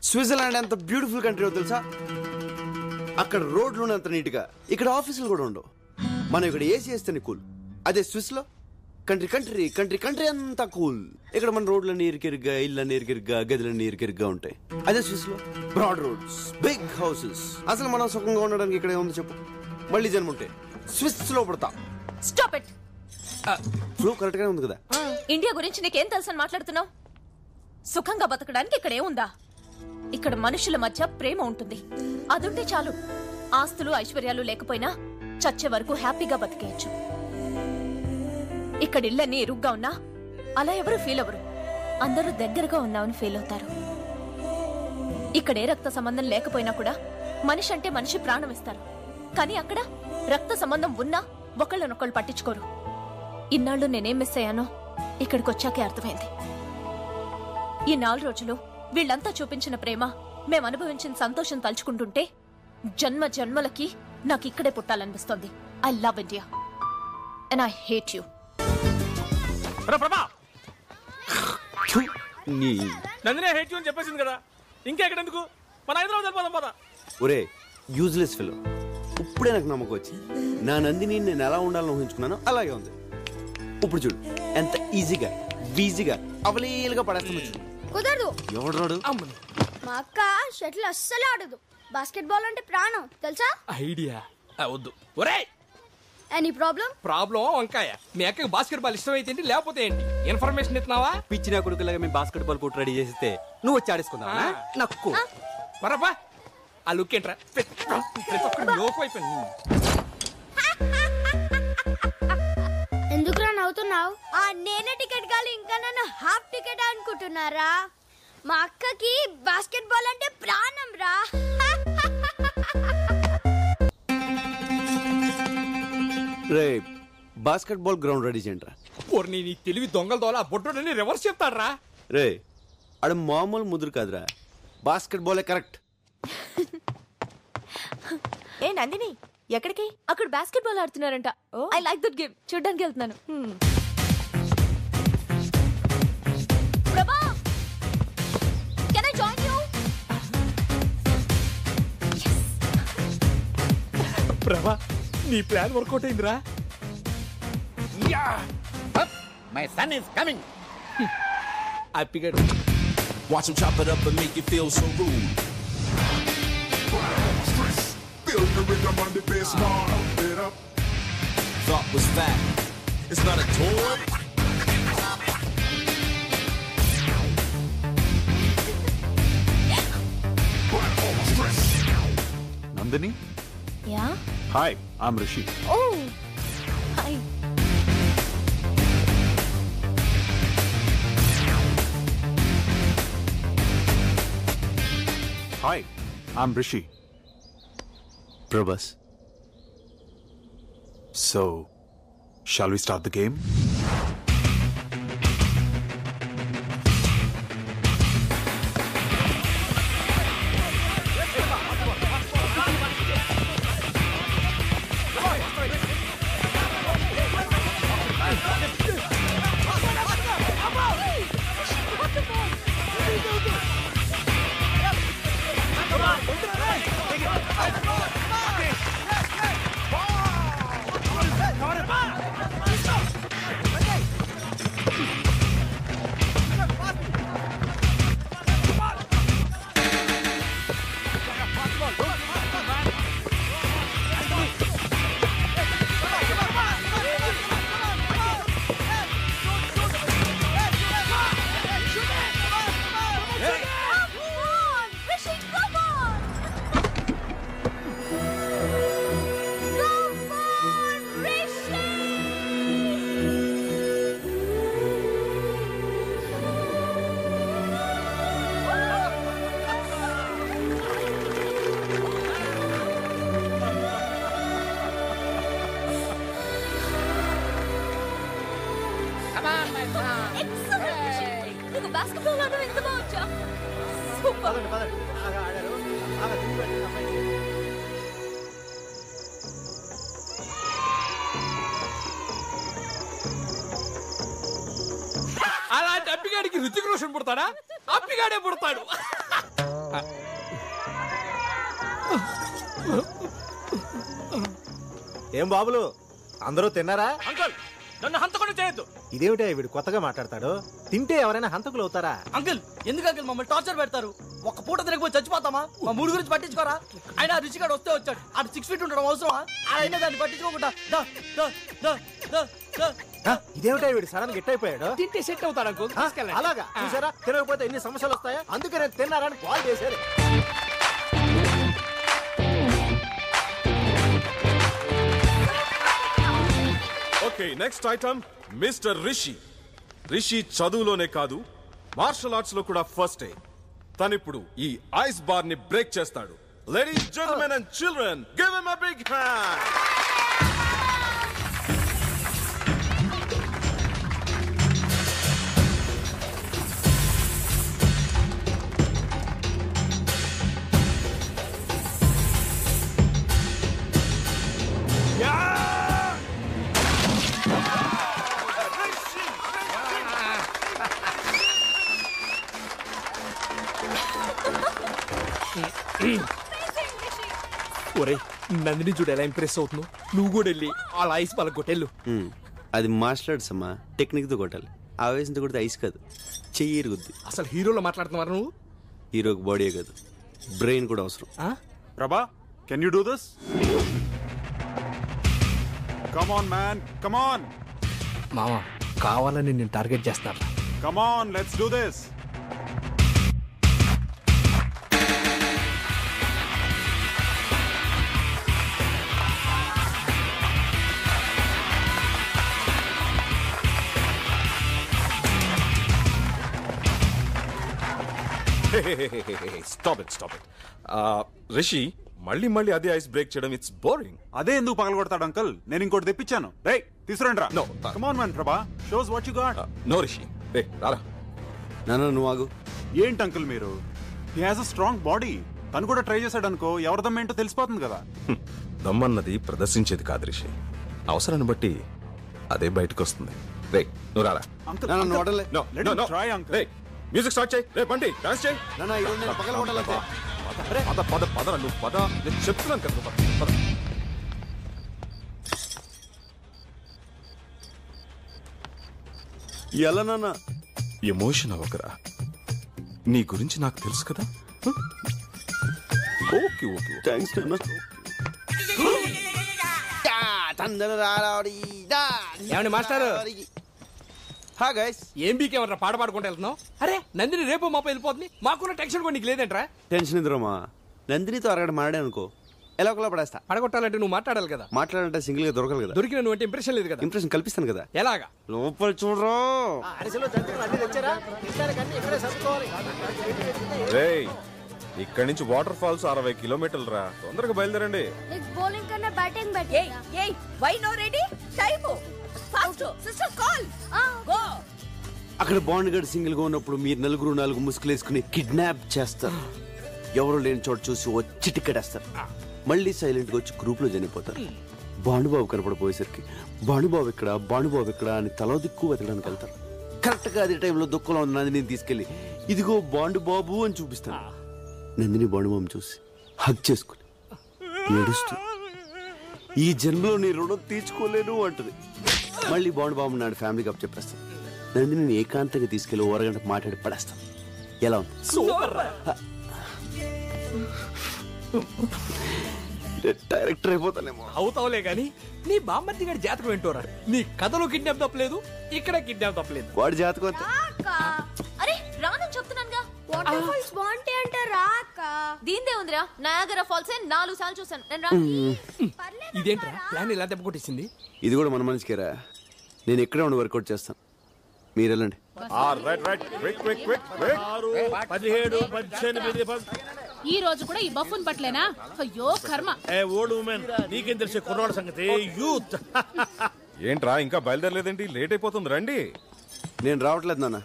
Switzerland ఎంత beautiful country తెలుసా? అక్కడ రోడ్లు అంత నీట్ గా, ఇక్కడ ఆఫీసులు కూడా ఉండవు. మనం ఇక్కడ ఏసీ వేస్తేనే కూల్. అదే స్విస్ లో కంట్రీ కంట్రీ కంట్రీ కంట్రీ అంతా కూల్. ఇక్కడ మన రోడ్లన్నీ ఇరికిరిగ్గా, ఇళ్ళన్నీ ఇరికిరిగ్గా, గదులన్నీ ఇరికిరిగ్గా ఉంటాయి. అదే స్విస్ లో బ్రాడ్ రోడ్స్, బిగ్ హౌసెస్. అసలు మనం సుఖంగా ఉండడానికి ఇక్కడ ఏముంది చెప్పు? మళ్ళీ జన్మ ఉంటే స్విస్ లో పడతా. Stop it. ఫ్లో కరెక్ట్ గానే ఉంది కదా? ఇండియా గురించి నీకేం తెలుసని మాట్లాడుతున్నావు? సుఖంగా బతకడానికి ఇక్కడ ఏముందా? ఇక్కడ మనుషుల మధ్య ప్రేమ ఉంటుంది. అదుంటే చాలు. ఆస్తులు ఐశ్వర్యాలు లేకపోయినా చచ్చే వరకు హ్యాపీగా బతికేయచ్చు. ఇక్కడ ఇళ్ళన్నీ ఇరుగ్గా ఉన్నా అలా ఎవరు ఫీల్ అవ్వరు. అందరూ దగ్గరగా ఉన్నామని ఫీల్ అవుతారు. ఇక్కడే రక్త సంబంధం లేకపోయినా కూడా మనిషి అంటే మనిషి ప్రాణం ఇస్తారు. కానీ అక్కడ రక్త సంబంధం ఉన్నా ఒకళ్ళనొకళ్ళు పట్టించుకోరు. ఇన్నాళ్ళు నేనేం మిస్ అయ్యానో ఇక్కడికి వచ్చాకే అర్థమైంది. ఈ 4 రోజులు వీళ్ళంతా చూపించిన ప్రేమ, మేం అనుభవించిన సంతోషం తలుచుకుంటుంటే జన్మ జన్మలకి నాకు ఇక్కడే పుట్టాలనిపిస్తోంది. I love India and I hate you. Nandini hate you అని చెప్పేసింది కదా, ఇంకా ఎక్కడెందుకు? మన హైదరాబాద్ వెళ్ళిపోదాం పద. ఒరే యూజ్లెస్ ఫెలో, ఇప్పుడే నాకు నమ్మకం వచ్చి నా నందిని నేను ఎలా ఉండాలని ఊహించుకున్నానో అలాగే ఉంది. ఇప్పుడు చూడు ఎంత ఈజీగా వీజీగా అవలీలుగా పడేస్తాను. కుదరదు. ఎవడు రాడు? మా అక్క షటిల్ అస్సలు ఆడదు. బాస్కెట్ బాల్ అంటే ప్రాణం తెలుసా? ఐడియా వద్దు. ఒరే ఎనీ ప్రాబ్లం? ప్రాబ్లం వంకాయ. మీ అక్కకి బాస్కెట్ బాల్ ఇష్టం అయితే ఏంటి, లేకపోతే ఏంటి? ఇన్ఫర్మేషన్ ఇస్తున్నావా? పిచ్చిన కొడుకులాగా మేము బాస్కెట్ బాల్ కోర్టు రెడీ చేస్తే నువ్వు వచ్చి ఆడేసుకుందావా? నక్కు మరబ్బా ఆ లుక్ ఏంట్రా? ప్రతి ఒక్కరు లోపు అయిపోయింది. ఎందుకురా నవ్వుతున్నావు? నేనే టికెట్ కాదు, ఇంకా నన్ను హాఫ్ టికెట్ అనుకుంటున్నారా? మా అక్కకి బాస్కెట్ బాల్ అంటే ప్రాణం రా. రే బాస్కెట్ బాల్ గ్రౌండ్ రెడీ చేయండి రా. నీ తెలివి దొంగల దోల బొడ్డోని రివర్స్ చెప్తాడ్రా. రే అడు మామూలు ముదురు కాదురా, బాస్కెట్ బాలే కరెక్ట్. ఏ నందిని ఎక్కడికి? అక్కడ బాస్కెట్ బాల్ ఆడుతున్నారంట. I like that game. చూడ్డానికి వెళ్తున్నాను. Prabha, can I join you? Prabha నీ ప్లాన్ వర్కౌట్ అయిందిరా. My son is coming. హ్యాపీగా Watch him chop it up and make you feel so rude. Feel the rhythm on the bass, pump it up. Thought was fat. It's not a toy. Nandini? Yeah? Hi, I'm Rishi. Oh, hi. Hi, I'm Rishi. Prabhas. So, shall we start the game? Basketball ఆడడం ఎంత బాగుంచా. Super. అలా డబ్బిగా అప్పిగాడికి రుచిక్ రోషన్ పుడతాడా? అప్పిగాడే పుడతాడు. ఏం బాబులు అందరూ తిన్నారా? Uncle నన్ను హంతకుండా చేయొద్దు. ఇదేమిటే వీడు కొత్తగా మాట్లాడతాడు? తింటే ఎవరైనా హంతకులు అవుతారా? అంకుల్ ఎందుకు అంకుల్ మమ్మల్ని టార్చర్ పెడతారు? ఒక పూట తిరగపోయి చచ్చిపోతామా? మా మూడు గురించి పట్టించుకోరా? ఆయన రుచిగాడు వస్తే వచ్చాడు. ఆడు 6 feet ఉండడం అవసరమా? ఆయన దాన్ని పట్టించుకోకుండా ఇదేమిటా వీడు సడన్ గెట్ అయిపోయాడు? తింటే సెట్ అవుతాడు అంకుల్. అలాగా చూసారా? తినకపోతే ఎన్ని సమస్యలు వస్తాయా? అందుకే నేను తిన్నారని కాల్ చేశారు. Okay next item mister Rishi. Rishi చదువులోనే కాదు మార్షల్ ఆర్ట్స్ లో కూడా ఫస్ట్. తనిప్పుడు ఈ ఐస్ బార్ ని బ్రేక్ చేస్తాడు. Ladies gentlemen and children give him a big hand. ఒరే నందిని చూడు ఎలా ఇంప్రెస్ అవుతున్నావు. నువ్వు కూడా వెళ్ళి అలా ఐస్ పళ్ళ కొట్టెళ్ళు. అది మార్షల్ ఆర్ట్స్ అమ్మా, టెక్నిక్ తో కొట్టాలి. ఆవేశంతో కొడితే ఐస్ కాదు, చెయ్యి ఇరుగుద్ది. అసలు హీరోలో మాట్లాడుతున్నారు నువ్వు. హీరోకి బాడీ కాదు, బ్రెయిన్ కూడా అవసరం. Prabha, can you do this? Come on, man. Come on. మామా కావాలని నేను టార్గెట్ చేస్తాను. Come on, let's do this. Stop it. Rishi మళ్ళీ మళ్ళీ అదే ఐస్ బ్రేక్ చేయడం ఇట్స్ బోరింగ్. అదే ఎందుకు పగలగొడతాడు అంకల్? నేను ఇంకోటి తెప్పించాను. రేయ్ తీసుకురండి రా. No. Come on, man, Prabha. Shows what you got. No Rishi. రే రారా. నాన్న నువ్వు ఆగు. ఏంటి అంకుల్ మీరు? He has a strong body. తను కూడా ట్రై చేశాడు అనుకో, ఎవరి దమ్మేంటో తెలిసిపోతుంది కదా. దమ్మన్నది ప్రదర్శించేది కాదు రిషి, అవసరాన్ని బట్టి అదే బయటకు వస్తుంది. రే నువ్వు రారా. అంకుల్ నాన్న నువ్వు వదలలే. let him try, uncle. రే మ్యూజిక్ స్టార్ట్ చేయి. రే బండి డాన్స్ చేయి. నాన్న ఈరోజు నేను పగలగొట్టాలంతే. పద నువ్వు పద. నేను చెప్తున్నాను కదా నువ్వు పద. ఎలా నాన్న? ఎమోషన్ అవ్వకరా, నీ గురించి నాకు తెలుసు కదా. ఓకే ఓకే థ్యాంక్స్ నాన్న. ఏమండి మాస్టర్? హా గైస్. ఏం బీకేమన్నా పాట పాడుకుంటూ వెళ్తున్నావు? అరే నందిని రేపు మాపై వెళ్ళిపోతుంది. మాకున్న టెన్షన్ కూడా నీకు లేదంట్రా? టెన్షన్ ఇద్దరమ్మా. నందినితో అరగడ మాడే అనుకో, ఎలా ఒకలా పడేస్తా. పడగొట్టాలంటే నువ్వు మాట్లాడాలి కదా. మాట్లాడాలంటే సింగిల్ గా దొరకదు కదా. దొరికిన నువ్వు అంటే ఇంప్రెషన్ లేదు కదా. ఇంప్రెషన్ కల్పిస్తాను కదా. ఎలాగా? లోపల చూడరా. అరిసెలు జంతువులు అన్ని తెచ్చారా? తినడానికి అన్ని ఇక్కడే సర్దుకోవాలి. రేయ్ ఇక్కడి నుంచి వాటర్ ఫాల్స్ 60 కిలోమీటర్లు రా. తొందరగా బయలుదేరండి. నెక్స్ట్ బౌలింగ్ కన్నా batting better. Why no ready time fast sister call go. అక్కడ బాండ్ గడ్ సింగిల్ గా ఉన్నప్పుడు మీరు నలుగురు 4 ముసుగులేసుకుని కిడ్నాప్ చేస్తారు. ఎవరు లేని చోట చూసి వచ్చి టికెటేస్తారు. మళ్ళీ సైలెంట్ గా వచ్చి గ్రూప్ లో చనిపోతారు. భానుబాబు కనపడిపోయేసరికి భానుబాబు ఎక్కడ అని తలో దిక్కు వెతకడానికి వెళ్తారు. కరెక్ట్ గా అదే టైంలో దుఃఖంలో ఉన్న నందిని తీసుకెళ్లి ఇదిగో బాండుబాబు అని చూపిస్తాను. నందిని బాండుబాబు చూసి హగ్ చేసుకుని ఏడుస్తూ ఈ జన్మలో నీ రుణం తీర్చుకోలేను అంటది. మళ్ళీ బాండుబాబు నాడు ఫ్యామిలీకి అప్ చెప్పేస్తాను. నందిని ఏకాంతంగా తీసుకెళ్లి ఓరగంట మాట్లాడి పడేస్తాను. ఎలా ఉంది? సూపర్. డైరెక్టర్ అయిపోతానేమో. అవుతావులే గాని నీ బామ్మర్ది గారి జాతకం ఏంటోరా. నీ కథలో కిడ్నాప్ తప్పలేదు, ఇక్కడ కిడ్నాప్ తప్పలేదు. వాడి జాతకం అంతే. అరే రానని చెప్తున్నానుగా. వాటర్ ఫాల్స్ బాగుంటాయి అంటే రాక. దీందే ఉందిరా. నయాగరా ఫాల్స్ 4 సార్లు చూసాను నేను. రా. ఇదేంట్రా ప్లాన్ ఇలా దెబ్బ కొట్టేసింది? ఇది కూడా మన మనిషికేరా. నేను ఎక్కడే ఉండి వర్కౌట్ చేస్తాను, మీరు వెళ్ళండి. ఈ రోజు కూడా ఈ బఫూన్ పట్లేనా? అయ్యో కర్మ. ఓల్డ్ ఉమెన్ నీకేం తెలిసే కుర్రాడు సంగతి. యూత్ ఏంట్రా ఇంకా బయలుదేరలేదేంటి? లేట్ అయిపోతుంది, రండి. నేను రావట్లేదు నాన్న.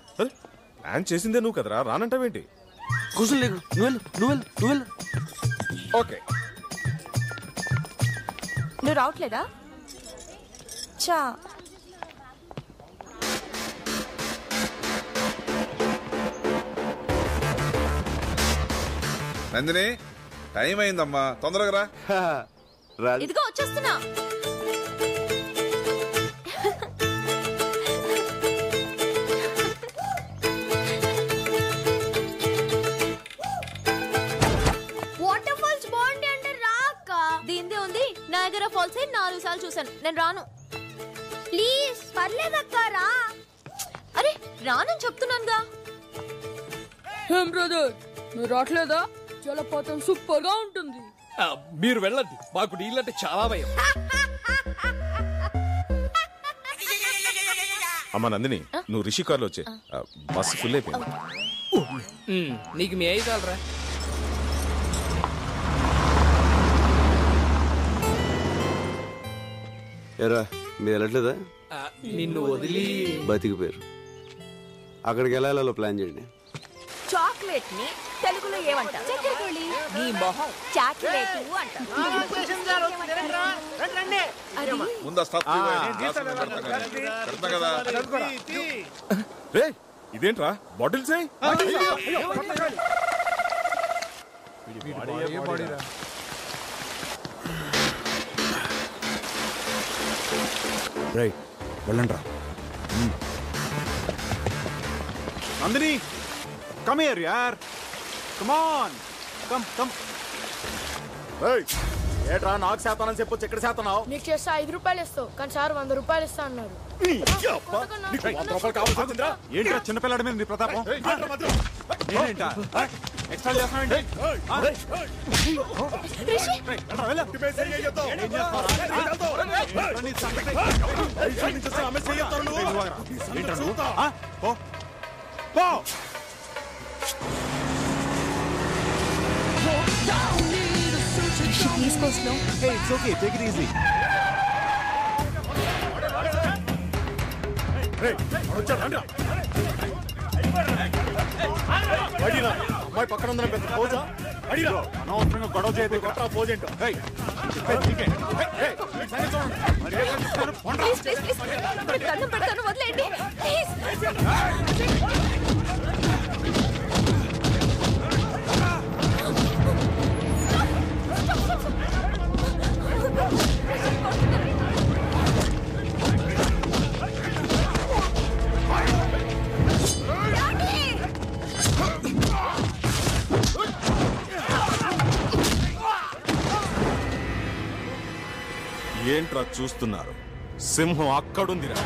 ప్లాన్ చేసిందే నువ్వు కదరా, రానంటావేంటి? కూర్చొని లేకు. నువ్వు వెళ్ళు. ఓకే నువ్వు రావట్లేదా? చా నందిని టైం అయిందమ్మా, తొందరగా రా. ఇదిగో వచ్చేస్తున్నా. వాటర్ ఫాల్స్ బాగుంది అంటే రాక. దీందే ఉంది, నయాగరా ఫాల్స్ 4 సార్లు చూసాను. నేను రాను. ప్లీజ్ పర్లేదక్క రా. అరే రానని చెప్తున్నానుగా. ఏం బ్రదర్ నువ్వు రావట్లేదా? జలపాతం సూపర్ గా ఉంటుంది. మీరు వెళ్ళండి, మాకు నీళ్ళంటే చాలా భయం. అమ్మా నందిని, నువ్వు రిషి కార్లో వచ్చే, బస్సు ఫుల్ అయిపోయింది. నీకు మీ అయ్యి చాలరా. ఎరా మీరు వెళ్ళట్లేదా? నిన్ను వదిలి బతికిపోయారు. అక్కడికి వెళ్ళాలో ప్లాన్ చేయండి. చాక్లెట్ ని తెలుగులో ఏమంటారు? నీ మొహం చాక్లెట్ ఇదేంట్రా బాటిల్స్? రైట్ వెళ్ళండి రా. నందిని కమ్ హియర్ యార్, కమ్ ఆన్, కమ్ కమ్. ఏట్రా నాకు శాతానని చెప్పొచ్చు, ఎక్కడ శాతనావు? నీకు చేస్తా 5 రూపాయలు ఇస్తావు, కానీ సార్ 100 రూపాయలు ఇస్తా అన్నారు. ఏంట్రా చిన్నపిల్లడి మీద నీ ప్రతాపం? ఏంటా ఎక్స్ట్రా చేస్తానండి? Hey, it's okay. Take it easy. పక్కన ఉందని పెద్ద పోజా అనవసరంగా గొడవ చేయదు. పోజేంటో దండం పెడతాను, వదిలేండి ప్లీజ్. ఏంట్రా చూస్తున్నారు? సింహం అక్కడుందిరా.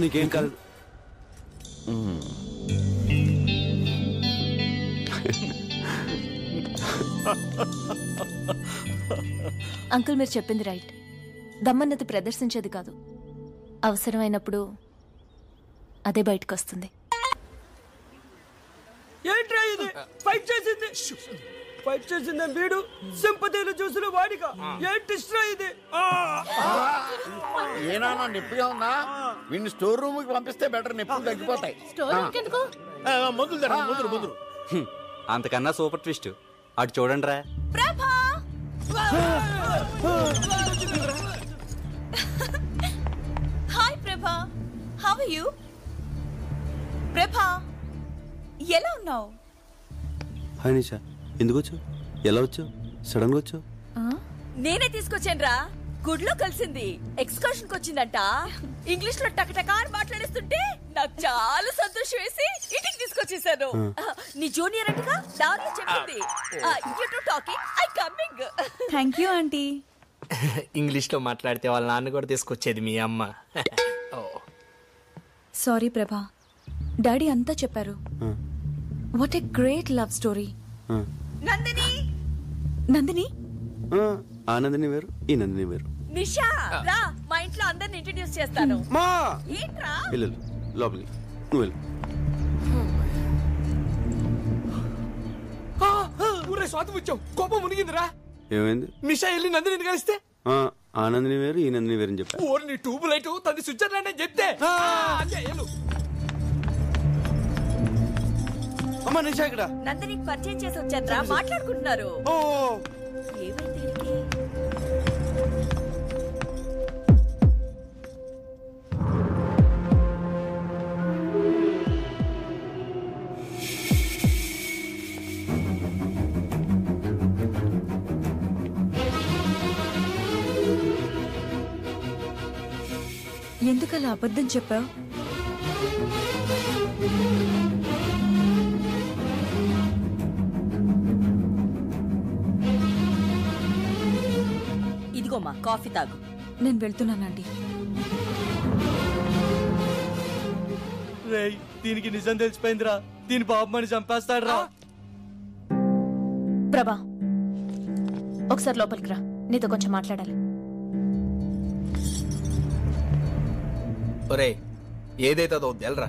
నీకేం కాదు. అంకుల్ మీరు చెప్పింది రైట్. దమ్మన్నది ప్రదర్శించేది కాదు, అవసరమైనప్పుడు అదే బయటకు వస్తుంది. ఏంట్రా ఇది? ఫైట్ చేసింది వీడు, సింపతిలు చూసిన వాడిగా. ఏంటి ఇది? ఏనా నొప్పిగా ఉందా? వీడిని స్టోర్ రూమ్ కి పంపిస్తే బెటర్, నొప్పులు తగ్గిపోతాయి. ముందు అంతకన్నా సూపర్ ట్విస్ట్ అటు చూడండి రా. హాయ్ ప్రభా, హౌ ఆర్ యు? ప్రభా ఎలా ఉన్నావు? హాయ్ నిషా, ఎందుకు వచ్చావు? ఎలా వచ్చావు? సడన్ గా వచ్చావు? నేనే తీసుకొచ్చాను రా. గుడ్లో కలిసింది. ఎక్స్కర్షన్ కి వచ్చిందంట. ఇంగ్లీష్ లో టకటకా అని మాట్లాడేస్తుంటే నాకు చాలా సంతోషం వేసి ఇంటికి తీసుకొచ్చేసాను. నీ జూనియర్ అంటగా దారిలో చెప్పింది. You to talking, I coming. Thank you aunty. English లో మాట్లాడితే వాళ్ళ నాన్న కూడా తీసుకొచ్చేది మీ అమ్మ. సారీ ప్రభా, డాడీ అంతా చెప్పారు. What a great love story. Nandini Nandini ఆ నందిని వేరు, ఈ నందిని వేరు. నిషా రా, మా ఇంట్లో అందరిని ఇంట్రడ్యూస్ చేస్తాను. మా ఏంట్రా? వెళ్ళు లోపలికి, నువ్వు వెళ్ళు. ఊరే స్వాతం వచ్చావు, కోపం మునిగిందిరా. ఏమైంది? నిషా వెళ్ళి నందిని కలిస్తే ఆ నందిని వేరు, ఈ నందిని వేరు అని చెప్పా. ఓర్ నీ ట్యూబ్ లైట్ తది స్విట్జర్లాండ్ అని చెప్తే అమ్మా నిషా ఇక్కడ. నందినికి పరిచయం చేసి వచ్చారా, మాట్లాడుకుంటున్నారు. ఏమైంది వీడికి? ఎందుకలా అబద్ధం చెప్పావు? ఇదిగోమ్మా కాఫీ తాగు. నేను వెళ్తున్నానండి. రేయ్, దీనికి నిజం తెలిసిపోయిందిరా. దీని బాబు మని చంపేస్తాడు రా. ప్రభా, ఒకసారి లోపలికి రా, నీతో కొంచెం మాట్లాడాలి. ఒరే ఏదైతే అదో ఎల్రా,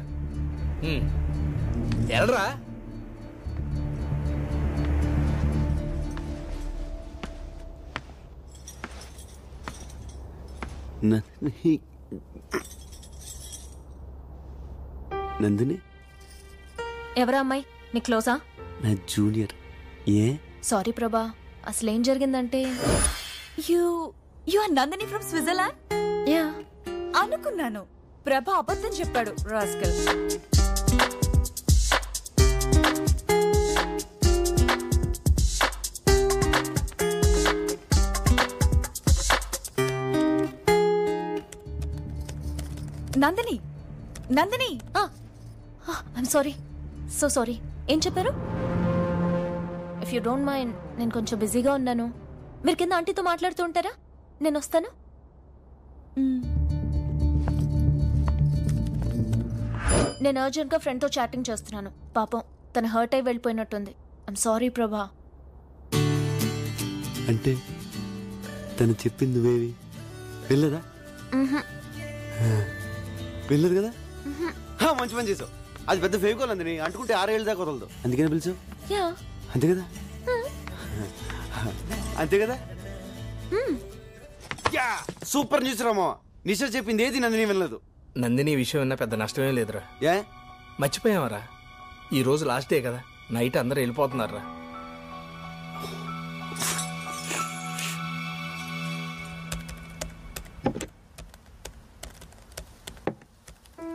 ఎల్రా. నందిని ఎవరా అమ్మాయి? నీ క్లోజా? నా జూనియర్. ఏ? సారీ ప్రభా, అసలేం జరిగిందంటే you are Nandini from Switzerland? Yeah, అనుకున్నాను. ప్రభా అబద్ధం చెప్పాడు, rascal. Nandini, Nandini. I'm sorry, so sorry. ఏం చెప్పారు? ఇఫ్ యూ డోంట్ మైండ్, నేను కొంచెం బిజీగా ఉన్నాను. మీరు కింద ఆంటీతో మాట్లాడుతూ ఉంటారా? నేను వస్తాను. నేను అర్జెంట్గా ఫ్రెండ్తో చాటింగ్ చేస్తున్నాను. పాపం తను హర్ట్ అయి వెళ్ళిపోయినట్టుంది. ఐమ్ సారీ ప్రభా. అంటే తను చెప్పింది నువ్వేవి వెళ్ళదా? వెళ్ళదు కదా? మంచి పని చేసావు. అది పెద్ద ఫేకోల్ అంది, అంటుకుంటే 6 ఏళ్ళ దాకా వదలదు. అందుకని పిలిచావు. అంతే కదా? అంతే కదా? Super news Rama. నిషా చెప్పింది ఏది నందిని వినలేదు. నందిని విషయం విన్నా పెద్ద నష్టమే లేదురా. ఏ మర్చిపోయావరా? ఈ రోజు లాస్ట్ డే కదా, నైట్ అందరూ వెళ్ళిపోతున్నారా.